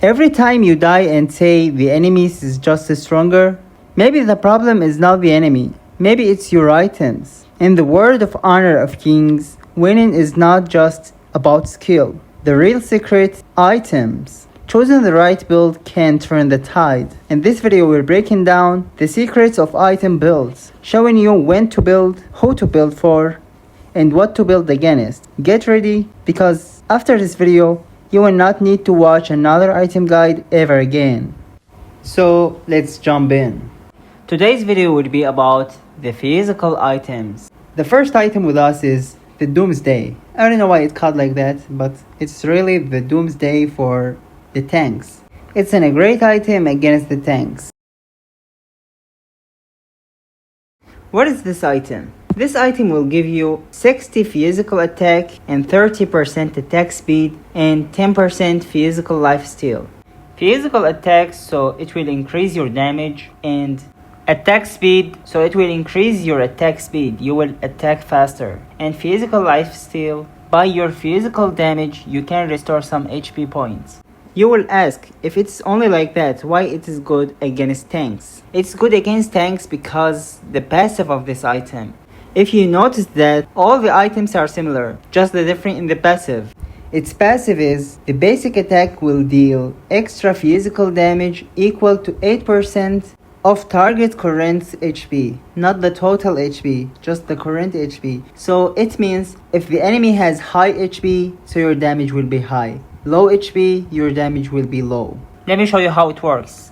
Every time you die and say the enemy is just stronger, maybe the problem is not the enemy. Maybe it's your items. In the word of honor of kings, winning is not just about skill. The real secret, items. Choosing the right build can turn the tide. In this video we're breaking down the secrets of item builds, showing you when to build, who to build for, and what to build against. Get ready, because after this video you will not need to watch another item guide ever again. So let's jump in. Today's video will be about the physical items. The first item with us is the Doomsday. I don't know why it's called like that, but it's really the Doomsday for the tanks. It's a great item against the tanks. What is this item? This item will give you 60 physical attack and 30% attack speed and 10% physical lifesteal. Physical attack, so it will increase your damage, and attack speed, so it will increase your attack speed. You will attack faster. And physical lifesteal, by your physical damage you can restore some HP points. You will ask, if it's only like that, why it is good against tanks? It's good against tanks because the passive of this item. If you notice that all the items are similar, just the difference in the passive. Its passive is the basic attack will deal extra physical damage equal to 8% of target current HP, not the total HP, just the current HP. So it means if the enemy has high HP, so your damage will be high. Low HP, your damage will be low. Let me show you how it works.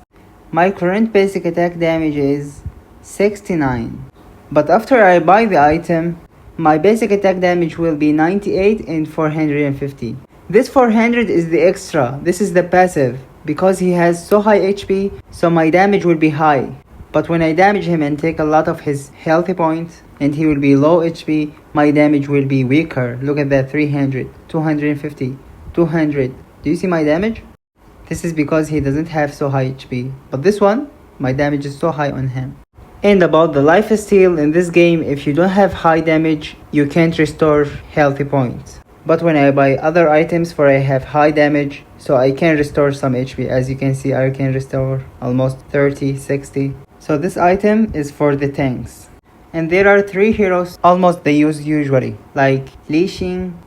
My current basic attack damage is 69. But after I buy the item, my basic attack damage will be 98 and 450. This 400 is the extra. This is the passive. Because he has so high HP, so my damage will be high. But when I damage him and take a lot of his healthy points, and he will be low HP, my damage will be weaker. Look at that, 300, 250, 200. Do you see my damage? This is because he doesn't have so high HP. But this one, my damage is so high on him. And about the lifesteal, in this game, if you don't have high damage, you can't restore healthy points. But when I buy other items for I have high damage, so I can restore some HP. As you can see, I can restore almost 30, 60. So this item is for the tanks. And there are 3 heroes almost they use usually, like Li,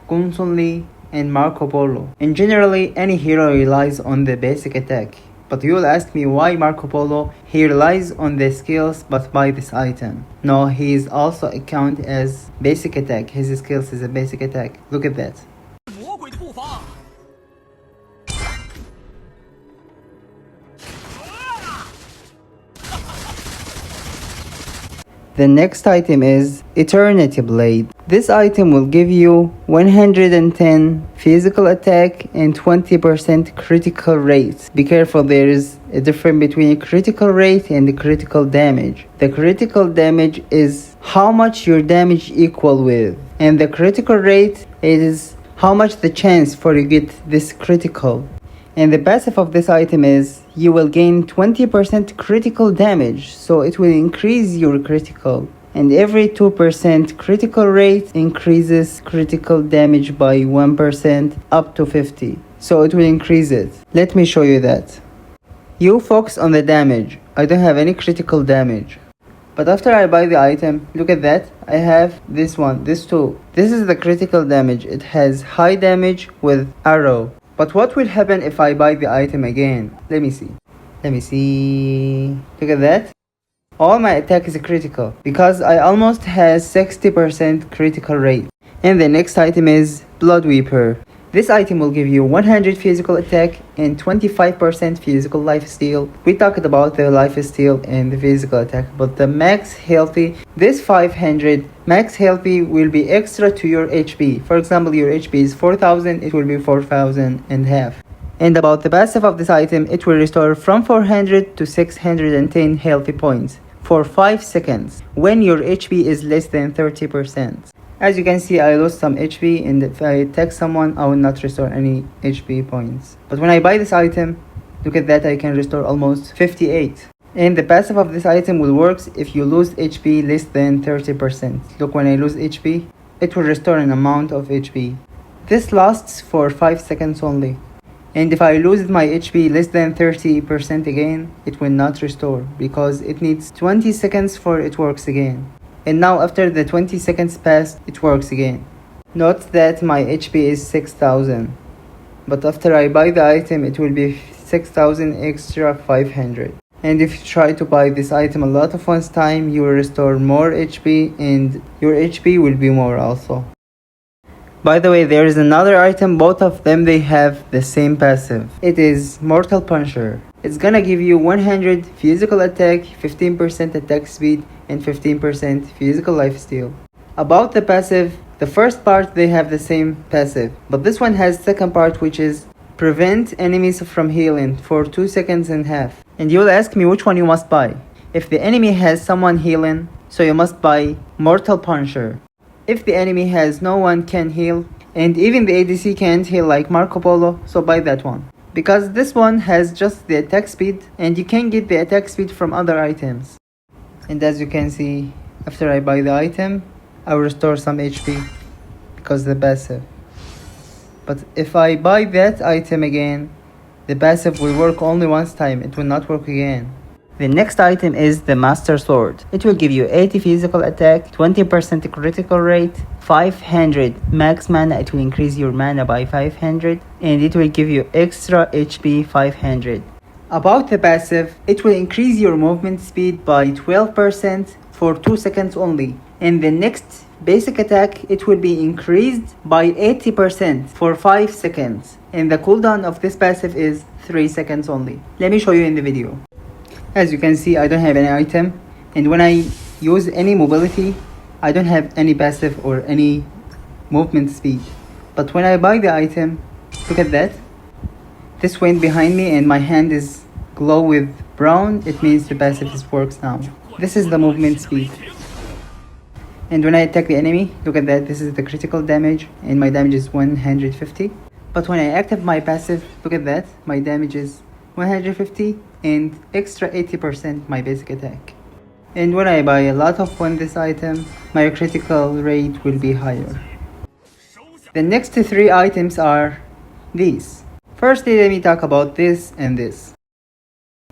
Gunsunli, and Marco Polo. And generally, any hero relies on the basic attack. But you will ask me why Marco Polo, he relies on the skills but buy this item. No, he is also accounted as basic attack. His skills is a basic attack. Look at that. The next item is Eternity Blade. This item will give you 110 physical attack and 20% critical rate. Be careful, there is a difference between critical rate and critical damage. The critical damage is how much your damage equal with, and the critical rate is how much the chance for you get this critical. And the passive of this item is you will gain 20% critical damage, so it will increase your critical. And every 2% critical rate increases critical damage by 1% up to 50. So it will increase it. Let me show you that. You focus on the damage. I don't have any critical damage. But after I buy the item, look at that. I have this one, this two. This is the critical damage. It has high damage with arrow. But what will happen if I buy the item again? Let me see. Look at that. All my attack is critical because I almost has 60% critical rate. And the next item is Blood Weeper. This item will give you 100 physical attack and 25% physical lifesteal. We talked about the lifesteal and the physical attack, but the max healthy, this 500 max healthy will be extra to your HP. For example, your HP is 4000, it will be 4000 and half. And about the passive of this item, it will restore from 400 to 610 healthy points for 5 seconds when your HP is less than 30%. As you can see, I lost some HP, and if I attack someone, I will not restore any HP points. But when I buy this item, look at that, I can restore almost 58. And the passive of this item will work if you lose HP less than 30%. Look, when I lose HP, it will restore an amount of HP. This lasts for 5 seconds only. And if I lose my HP less than 30% again, it will not restore because it needs 20 seconds for it works again. And now after the 20 seconds pass, it works again. Note that my HP is 6000, but after I buy the item it will be 6000 extra 500. And if you try to buy this item a lot of one's time, you will restore more HP and your HP will be more also. By the way, there is another item, both of them they have the same passive. It is Mortal Puncher. It's gonna give you 100 physical attack, 15% attack speed, and 15% physical lifesteal. About the passive, the first part they have the same passive, but this one has second part which is prevent enemies from healing for 2 seconds and a half. And you will ask me which one you must buy. If the enemy has someone healing, so you must buy Mortal Puncher. If the enemy has no one can heal, and even the ADC can't heal like Marco Polo, so buy that one. Because this one has just the attack speed, and you can get the attack speed from other items. And as you can see, after I buy the item, I will restore some HP because the passive. But if I buy that item again, the passive will work only once time, it will not work again. The next item is the Master Sword. It will give you 80 physical attack, 20% critical rate, 500 max mana, it will increase your mana by 500, and it will give you extra HP 500. About the passive, it will increase your movement speed by 12% for 2 seconds only. And the next basic attack, it will be increased by 80% for 5 seconds. And the cooldown of this passive is 3 seconds only. Let me show you in the video. As you can see, I don't have any item, and when I use any mobility, I don't have any passive or any movement speed. But when I buy the item, look at that. This went behind me and my hand is glow with brown, it means the passive works now. This is the movement speed. And when I attack the enemy, look at that, this is the critical damage, and my damage is 150. But when I active my passive, look at that, my damage is 150 and extra 80% my basic attack. And when I buy a lot of this item, my critical rate will be higher. The next 3 items are these. Firstly, let me talk about this and this.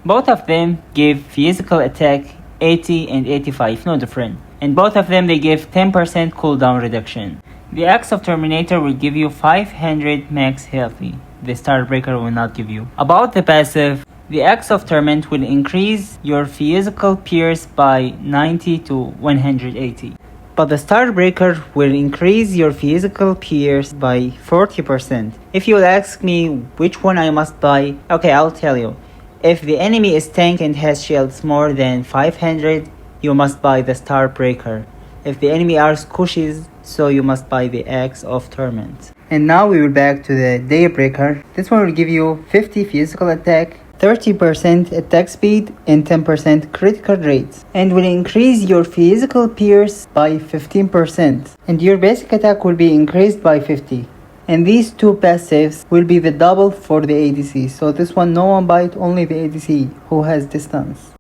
Both of them give physical attack 80 and 85, no different. And both of them they give 10% cooldown reduction. The Axe of Terminator will give you 500 max healthy. The Starbreaker will not give you. About the passive, the Axe of Torment will increase your physical pierce by 90 to 180. But the Starbreaker will increase your physical pierce by 40%. If you will ask me which one I must buy, okay, I'll tell you. If the enemy is tank and has shields more than 500, you must buy the Starbreaker. If the enemy are squishes, so you must buy the Axe of Torment. And now we will back to the Daybreaker. This one will give you 50 physical attack, 30% attack speed, and 10% critical rate, and will increase your physical pierce by 15%, and your basic attack will be increased by 50. And these 2 passives will be the double for the ADC, so this one no one buy it, only the ADC who has distance.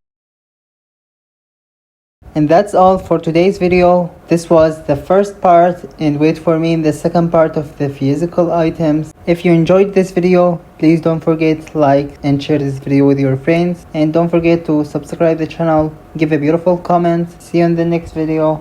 And that's all for today's video. This was the first part, and wait for me in the second part of the physical items. If you enjoyed this video, please don't forget to like and share this video with your friends, and don't forget to subscribe the channel, give a beautiful comment. See you in the next video.